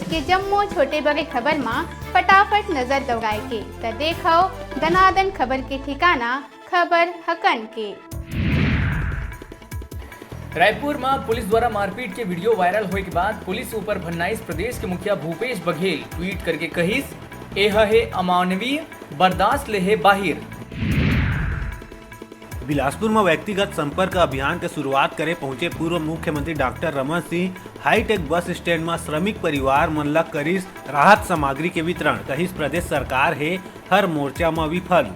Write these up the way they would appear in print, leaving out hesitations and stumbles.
के जम्मो छोटे बड़े खबर में फटाफट नजर दौड़ाए के त देखो दनादन खबर के ठिकाना खबर हकन के। रायपुर में पुलिस द्वारा मारपीट के वीडियो वायरल होने के बाद पुलिस ऊपर भन्नाइस प्रदेश के मुखिया भूपेश बघेल ट्वीट करके कहिस एह है अमानवीय बर्दाश्त ले है बाहिर। बिलासपुर में व्यक्तिगत संपर्क अभियान के शुरुआत करे पहुंचे पूर्व मुख्यमंत्री doctor Raman Singh hitech bus stand में श्रमिक परिवार मन ला करिस राहत सामग्री के वितरण। कहिस प्रदेश सरकार है हर मोर्चा में विफल।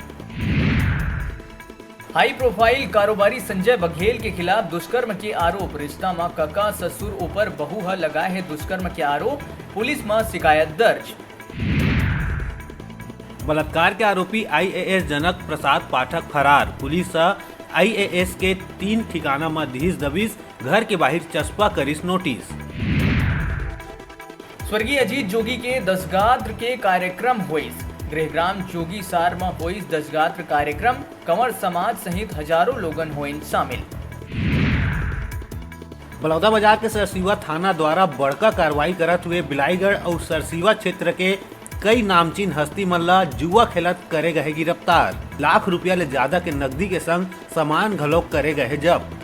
हाई प्रोफाइल कारोबारी संजय बघेल के खिलाफ दुष्कर्म के आरोप। रिश्ता में कका ससुर ऊपर बहू ह लगाए है दुष्कर्म के आरोप। पुलिस में शिकायत दर्ज। बलात्कार के आरोपी आईएएस जनक प्रसाद पाठक फरार। पुलिस आईएएस के 3 ठिकाना में धीस दबिश घर के बाहर चस्पा करिस नोटिस। स्वर्गीय अजीत जोगी के दशगात्र के कार्यक्रम हुईस। गृहग्राम जोगी सार में हुईस दशगात्र कार्यक्रम। कंवर समाज सहित हजारों लोगन हुए शामिल। बलौदाबाजार के सरसीवा थाना द्वारा बड़का कार्रवाई करत हुए बिलाईगढ़ और सरसीवा क्षेत्र के कई नामचीन हस्ती मन ला जुआ खेलत करे गए गिरफ्तार। लाख रुपया ले ज्यादा के नकदी के संग सामान घलोक करे गए जब्त।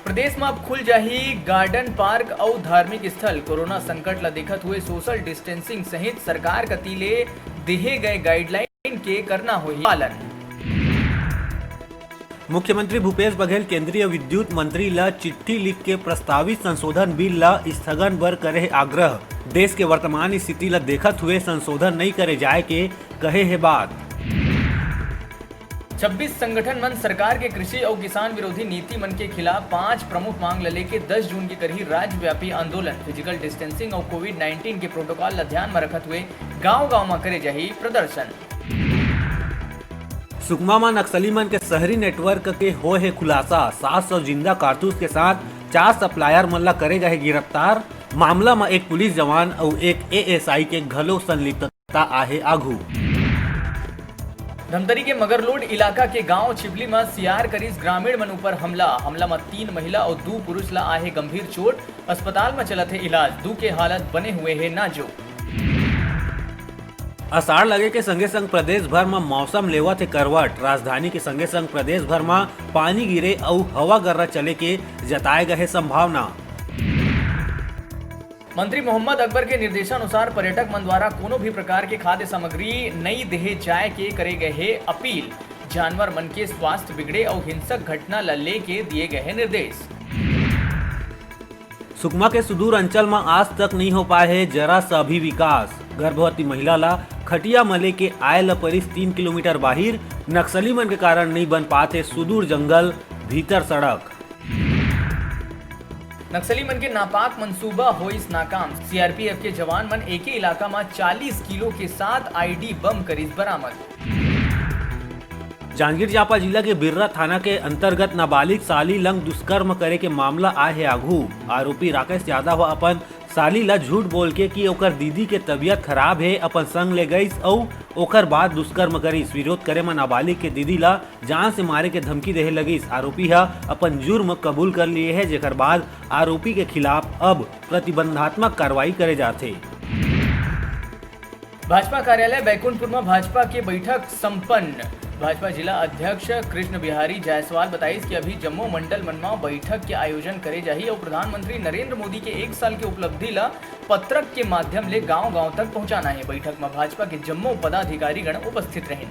प्रदेश में अब खुल जाही गार्डन पार्क और धार्मिक स्थल। कोरोना संकट ला देखत हुए सोशल डिस्टेंसिंग सहित सरकार कती ले दिए गए गाइडलाइन के करना होही पालन। मुख्यमंत्री भूपेश बघेल केंद्रीय विद्युत मंत्री ला चिट्ठी लिख के प्रस्तावित संशोधन बिल ला स्थगन बर करे आग्रह। देश के वर्तमान स्थिति ला देखत हुए संशोधन नहीं करे जाए के कहे है बात। 26 संगठन मन सरकार के कृषि और किसान विरोधी नीति मन के खिलाफ 5 प्रमुख मांग ले के 10 जून के करही राज्यव्यापी आंदोलन। फिजिकल डिस्टेंसिंग और कोविड-19 के प्रोटोकॉल ला ध्यान में रखत हुए गांव-गांव में करे जाही प्रदर्शन। सुकमा में नक्सली मन के शहरी नेटवर्क के हो है खुलासा। 700 जिंदा कारतूस के साथ 4 सप्लायर मन ला करे गए गिरफ्तार। मामला में एक पुलिस जवान और एक एएसआई के घलो संलिप्तता आहे आगू। धमतरी के मगरलोड इलाका के गांव छिपली में सियार करीस ग्रामीण मन ऊपर हमला में 3 महिला और 2 पुरुष ला आहे गंभीर चोट। अस्पताल में चलत है इलाज। 2 के हालत बने हुए है नाजुक। आषाढ़ लगे के संगे संग प्रदेश भर में मौसम लेवत है करवट। राजधानी के संगे संग प्रदेश भर में पानी गिरे और हवा गर्रा चले के जताए गए संभावना। मंत्री मोहम्मद अकबर के निर्देशानुसार पर्यटक मन द्वारा कोनो भी प्रकार के खाद्य सामग्री नहीं देहे जाए के करे गए है अपील। जानवर मन के स्वास्थ्य बिगड़े और हिंसक घटना ला लेके दिए गए है निर्देश। सुकमा के सुदूर अंचल में आज तक नहीं हो पाए है जरा सा भी विकास। गर्भवती महिला ला खटिया मले के आए ला परिस 3 किलोमीटर बाहर। नक्सली मन के कारण नहीं बन पाते सुदूर जंगल भीतर सड़क। नक्सली मन के नापाक मंसूबा होइस नाकाम। सीआरपीएफ के जवान मन एक ही इलाका में 40 किलो के साथ आईडी बम करीस बरामद। जांजगीर चांपा जिला के बिर्रा थाना के अंतर्गत नाबालिग साली लंग दुष्कर्म करे के मामला आए है आगू। आरोपी राकेश यादव अपन साली ला झूठ बोल के कि ओकर दीदी के तबीयत खराब है अपन संग ले गईस और ओकर बाद दुष्कर्म करीस। विरोध करे में नाबालिग के दीदी ला जान से मारे के धमकी देहे लगिस। आरोपी है अपन जुर्म कबूल कर लिए है जेकर बाद आरोपी के खिलाफ अब प्रतिबंधात्मक कार्रवाई करे जाते। भाजपा कार्यालय बैकुंठपुर में भाजपा की बैठक संपन्न। भाजपा जिला अध्यक्ष कृष्ण बिहारी जायसवाल बताइस कि अभी जम्मू मंडल मनमा बैठक के आयोजन करे जाही और प्रधानमंत्री नरेंद्र मोदी के 1 साल के उपलब्धि ला पत्रक के माध्यम ले गांव-गांव तक पहुंचाना है। बैठक में भाजपा के जम्मू पदाधिकारी गण उपस्थित रहे।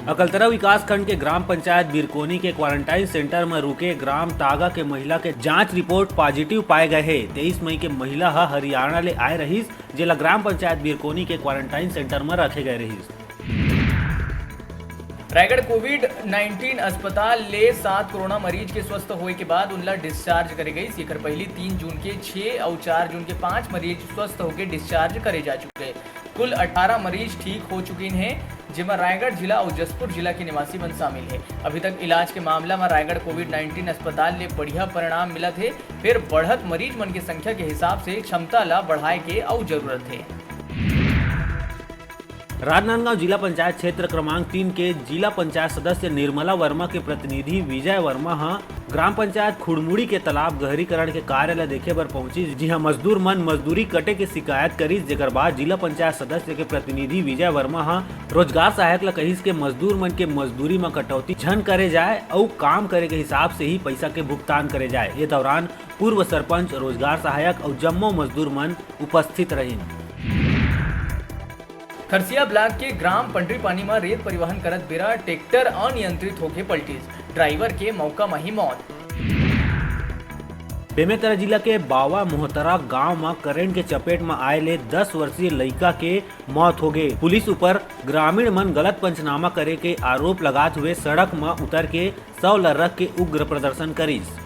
अकलतरा विकास खंड के ग्राम पंचायत बिरकोनी के क्वारंटाइन सेंटर में रुके ग्राम तागा के महिला के जांच रिपोर्ट पॉजिटिव पाए गए है। 23 मई के महिला हरियाणा ले आए रहीस जेला ग्राम पंचायत बिरकोनी के क्वारंटाइन सेंटर में रखे गए रहीस। रायगढ़ कोविड-19 अस्पताल ले 7 कोरोना मरीज के स्वस्थ होए के बाद उनला डिस्चार्ज करे गई। एकर पहले 3 जून के 6 और 4 जून के 5 मरीज स्वस्थ होकर डिस्चार्ज करे जा चुके। कुल 18 मरीज ठीक हो चुके हैं जिसमें रायगढ़ जिला और जसपुर जिला के निवासी बन शामिल है। अभी तक इलाज के मामला में रायगढ़ कोविड-19 अस्पताल ले बढ़िया परिणाम मिला थे। फिर बढ़त मरीज मन की संख्या के हिसाब से क्षमता ला बढ़ाए के और जरूरत है। राजनांदगांव जिला पंचायत क्षेत्र क्रमांक 3 के जिला पंचायत सदस्य निर्मला वर्मा के प्रतिनिधि विजय वर्मा ग्राम पंचायत खुड़मुड़ी के तालाब गहरीकरण के कार्यालय देखे बर पहुंची, जी हाँ मजदूर मन मजदूरी कटे के शिकायत करी। जेकर बाद जिला पंचायत सदस्य के प्रतिनिधि विजय वर्मा रोजगार सहायक ला कहिस के मजदूर मन के मजदूरी में कटौती झन करे जाए और काम करे के हिसाब से ही पैसा के भुगतान करे जाए। ये दौरान पूर्व सरपंच, रोजगार सहायक और जम्मो मजदूर मन उपस्थित रही। खरसिया ब्लॉक के ग्राम पंडरी पानी में रेत परिवहन करत बेरा ट्रैक्टर अनियंत्रित होके पलटिस, ड्राइवर के मौका में ही मौत। बेमेतरा जिला के बावा मोहतरा गांव में करंट के चपेट में आए ले 10 वर्षीय लड़का के मौत हो गए। पुलिस ऊपर ग्रामीण मन गलत पंचनामा करे के आरोप लगाते हुए सड़क में उतर के 100 रख के उग्र प्रदर्शन करीस।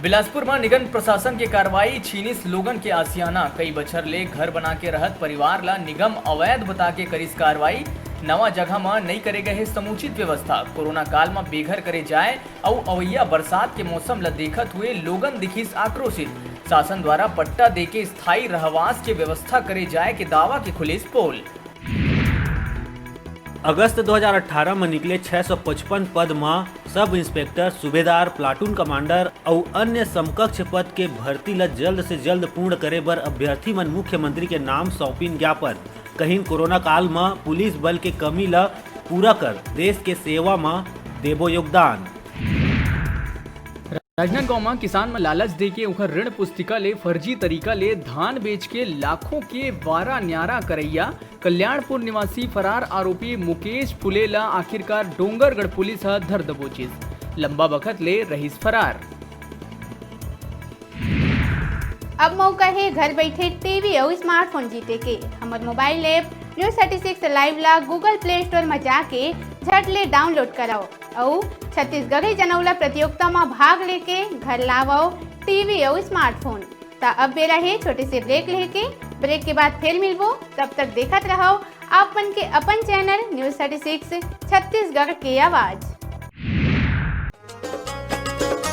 बिलासपुर में निगम प्रशासन के कार्रवाई छीनिस लोगन के आसियाना, कई बछर ले घर बना के रहत परिवार ला निगम अवैध बता के करिस कार्रवाई। नवा जगह में नहीं करे गए समुचित व्यवस्था, कोरोना काल में बेघर करे जाए और अवैया बरसात के मौसम ला देखत हुए लोगन दिखिस आक्रोशित। शासन द्वारा पट्टा देके स्थायी रहवास के व्यवस्था करे जाए के दावा के खुलिस पोल। अगस्त 2018 में निकले 655 पद में सब इंस्पेक्टर, सूबेदार, प्लाटून कमांडर और अन्य समकक्ष पद के भर्ती ला जल्द से जल्द पूर्ण करे बर अभ्यर्थी मन मुख्यमंत्री के नाम सौंपिन ज्ञापन। कहीं कोरोना काल में पुलिस बल के कमी ला पूरा कर देश के सेवा में देबो योगदान। राजनांदगांव में किसान में लालच दे के उखर ऋण पुस्तिका ले फर्जी तरीका ले धान बेच के लाखों के वारा न्यारा करैया कल्याणपुर निवासी फरार आरोपी मुकेश फुले ला आखिरकार डोंगरगढ़ पुलिस धर दबोचिस, लंबा वक्त ले रहीस फरार। अब मौका है घर बैठे टीवी और स्मार्टफोन जीते के। हमारे मोबाइल ऐप न्यूज 36 लाइव ला गूगल प्ले स्टोर में जाके झट ले डाउनलोड कराओ और छत्तीसगढ़ी जनौला प्रतियोगिता में भाग लेके घर लाओ टीवी और स्मार्टफोन। ता अब बेरा है छोटे से ब्रेक लेके, ब्रेक के बाद फिर मिलबो, तब तक देखत रहो आपन के अपन चैनल न्यूज 36 छत्तीसगढ़ की आवाज।